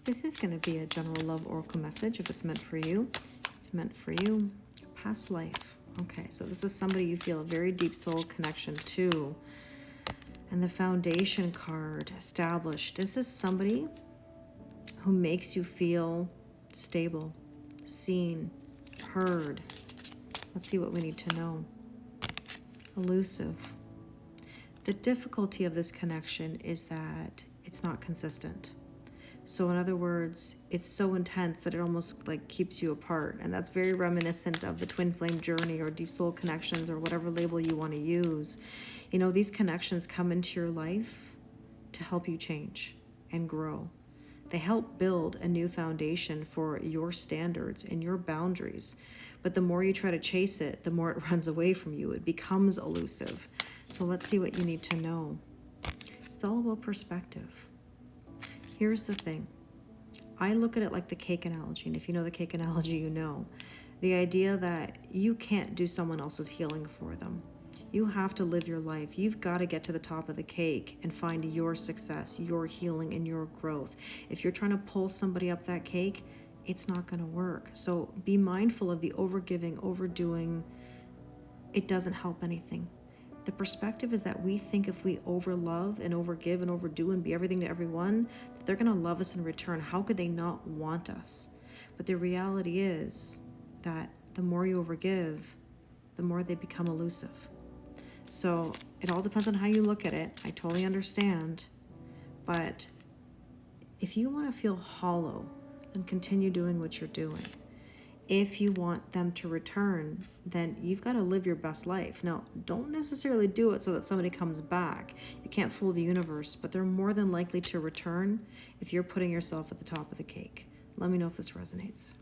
This is going to be a general love oracle message if it's meant for you. It's meant for you. Past life. Okay, so this is somebody you feel a very deep soul connection to. And the foundation card, established. This is somebody who makes you feel stable, seen, heard. Let's see what we need to know. Elusive. The difficulty of this connection is that it's not consistent. So in other words, it's so intense that it almost like keeps you apart. And that's very reminiscent of the twin flame journey or deep soul connections or whatever label you want to use. You know, these connections come into your life to help you change and grow. They help build a new foundation for your standards and your boundaries. But the more you try to chase it, the more it runs away from you. It becomes elusive. So let's see what you need to know. It's all about perspective. Here's the thing. I look at it like the cake analogy. And if you know the cake analogy, you know. The idea that you can't do someone else's healing for them. You have to live your life. You've got to get to the top of the cake and find your success, your healing, and your growth. If you're trying to pull somebody up that cake, it's not going to work. So be mindful of the overgiving, overdoing. It doesn't help anything. The perspective is that we think if we overlove and overgive and overdo and be everything to everyone, that they're going to love us in return. How could they not want us? But the reality is that the more you overgive, the more they become elusive. So it all depends on how you look at it. I totally understand. But if you want to feel hollow, then continue doing what you're doing. If you want them to return, then you've got to live your best life. Now, don't necessarily do it so that somebody comes back. You can't fool the universe, but they're more than likely to return if you're putting yourself at the top of the cake. Let me know if this resonates.